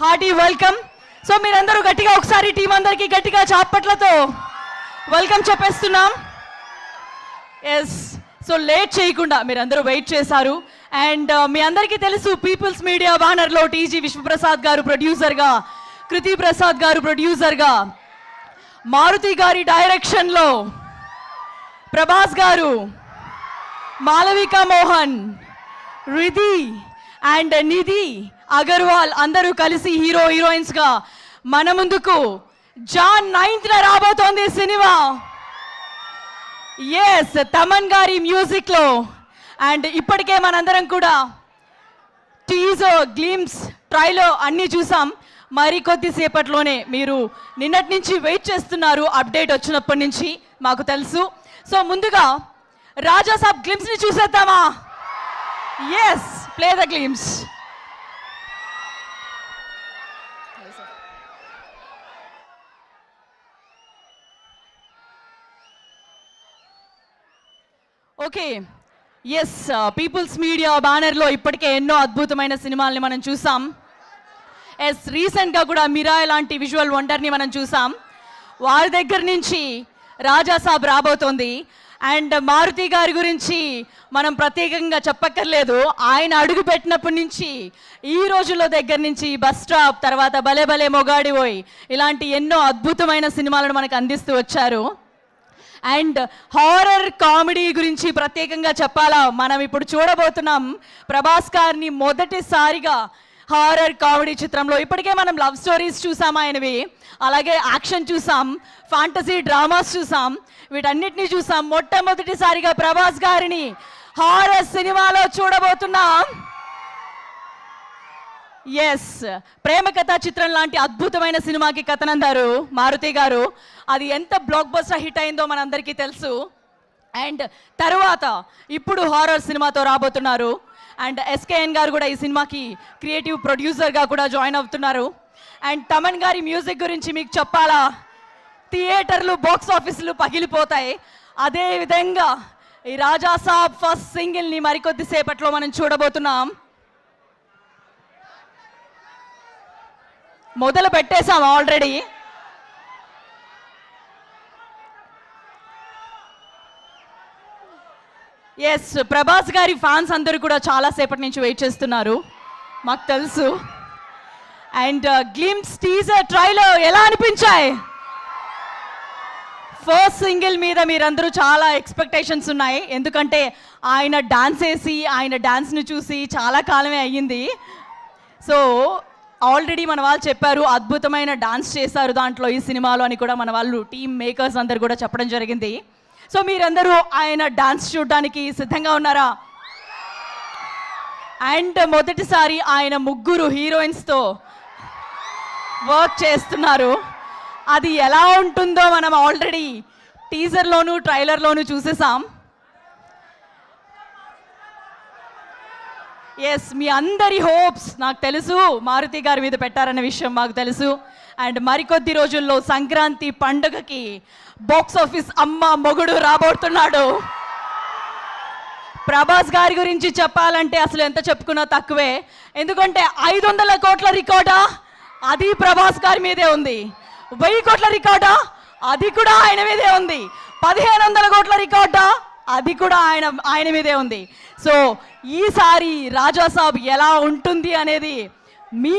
Hearty welcome. So మీరందరూ గట్టిగా ఒకసారి టీం అందరికి గట్టిగా చాపట్లతో వెల్కమ్ చెప్పేస్తున్నాం. ఎస్, సో లేట్ చేయకుండా మీరందరూ వెయిట్ చేశారు. అండ్ మీ అందరికీ తెలుసు, పీపుల్స్ మీడియా బ్యానర్లో టీజీ విశ్వప్రసాద్ గారు ప్రొడ్యూసర్గా, కృతి ప్రసాద్ గారు ప్రొడ్యూసర్గా, మారుతి గారి డైరెక్షన్లో ప్రభాస్ గారు, మాలవికా మోహన్, రిధి అండ్ నిధి అగర్వాల్ అందరూ కలిసి హీరో హీరోయిన్స్గా మన ముందుకు జాన్ 9th రాబోతోంది సినిమా. ఎస్, తమన్ గారి మ్యూజిక్లో. అండ్ ఇప్పటికే మనందరం కూడా టీజర్, గ్లిమ్స్, ట్రైలర్ అన్నీ చూసాం. మరి కొద్దిసేపట్లోనే మీరు నిన్నటి నుంచి వెయిట్ చేస్తున్నారు, అప్డేట్ వచ్చినప్పటి నుంచి మాకు తెలుసు. సో ముందుగా రాజా సాబ్ గ్లిమ్స్ని చూసేద్దామా? Yes, play the glimpse. Okay, yes, peoples media బ్యానర్లో ఇప్పటికే ఎన్నో అద్భుతమైన సినిమాల్ని మనం చూసాం. ఎస్, రీసెంట్గా కూడా మిరాయ్ లాంటి విజువల్ వండర్ని మనం చూసాం. వారి దగ్గర నుంచి రాజా సాబ్ రాబోతోంది. అండ్ మారుతి గారి గురించి మనం ప్రత్యేకంగా చెప్పక్కర్లేదు. ఆయన అడుగు పెట్టినప్పటి నుంచి ఈ రోజుల్లో దగ్గర నుంచి బస్ స్టాప్, తర్వాత భలే భలే మొగాడివోయ్, ఇలాంటి ఎన్నో అద్భుతమైన సినిమాలను మనకు అందిస్తూ వచ్చారు. అండ్ హారర్ కామెడీ గురించి ప్రత్యేకంగా చెప్పాలా, మనం ఇప్పుడు చూడబోతున్నాం ప్రభాస్ గారిని మొదటిసారిగా హారర్ కామెడీ చిత్రంలో. ఇప్పటికే మనం లవ్ స్టోరీస్ చూసాం ఆయనవి, అలాగే యాక్షన్ చూసాం, ఫ్యాంటసీ డ్రామాస్ చూసాం, వీటన్నిటినీ చూసాం. మొట్టమొదటిసారిగా ప్రభాస్ గారిని హారర్ సినిమాలో చూడబోతున్నాం. ఎస్, ప్రేమ కథా చిత్రం లాంటి అద్భుతమైన సినిమాకి కథనందారు మారుతి గారు. అది ఎంత బ్లాక్ బస్టర్ హిట్ అయిందో మనందరికీ తెలుసు. అండ్ తర్వాత ఇప్పుడు హారర్ సినిమాతో రాబోతున్నారు. అండ్ ఎస్కేఎన్ గారు కూడా ఈ సినిమాకి క్రియేటివ్ ప్రొడ్యూసర్గా కూడా జాయిన్ అవుతున్నారు. అండ్ తమన్ గారి మ్యూజిక్ గురించి మీకు చెప్పాలా, థియేటర్లు, బాక్స్ ఆఫీసులు పగిలిపోతాయి. అదేవిధంగా ఈ రాజా సాబ్ ఫస్ట్ సింగిల్ని మరికొద్దిసేపట్లో మనం చూడబోతున్నాం. మొదలు పెట్టేశాం ఆల్రెడీ. ఎస్, ప్రభాస్ గారి ఫ్యాన్స్ అందరూ కూడా చాలాసేపటి నుంచి వెయిట్ చేస్తున్నారు, మాకు తెలుసు. అండ్ గ్లిమ్స్, టీజర్, ట్రైలర్ ఎలా అనిపించాయి? ఫస్ట్ సింగిల్ మీద మీరందరూ చాలా ఎక్స్పెక్టేషన్స్ ఉన్నాయి, ఎందుకంటే ఆయన డాన్స్ వేసి, ఆయన డాన్స్ని చూసి చాలా కాలమే అయ్యింది. సో ఆల్రెడీ మన వాళ్ళు చెప్పారు, అద్భుతమైన డాన్స్ చేశారు దాంట్లో ఈ సినిమాలో అని కూడా మన వాళ్ళు టీమ్ మేకర్స్ అందరు కూడా చెప్పడం జరిగింది. సో మీరందరూ ఆయన డాన్స్ చూడడానికి సిద్ధంగా ఉన్నారా? అండ్ మొదటిసారి ఆయన ముగ్గురు హీరోయిన్స్తో వర్క్ చేస్తున్నారు. అది ఎలా ఉంటుందో మనం ఆల్రెడీ టీజర్లోను ట్రైలర్లోను చూసేసాం. ఎస్, మీ అందరి హోప్స్ నాకు తెలుసు మారుతి గారి మీద పెట్టారనే విషయం మాకు తెలుసు. అండ్ మరికొద్ది రోజుల్లో సంక్రాంతి పండుగకి బాక్స్ ఆఫీస్ అమ్మ మొగుడు రాబోతున్నాడు. ప్రభాస్ గారి గురించి చెప్పాలంటే అసలు ఎంత చెప్పుకున్నా తక్కువే, ఎందుకంటే 500 కోట్ల రికార్డా అది ప్రభాస్ గారి మీదే ఉంది. 1000 కోట్ల రికార్డా అది కూడా ఆయన మీదే ఉంది. 1500 కోట్ల రికార్డా అది కూడా ఆయన మీదే ఉంది. సో ఈసారి రాజా సాబ్ ఎలా ఉంటుంది అనేది మీ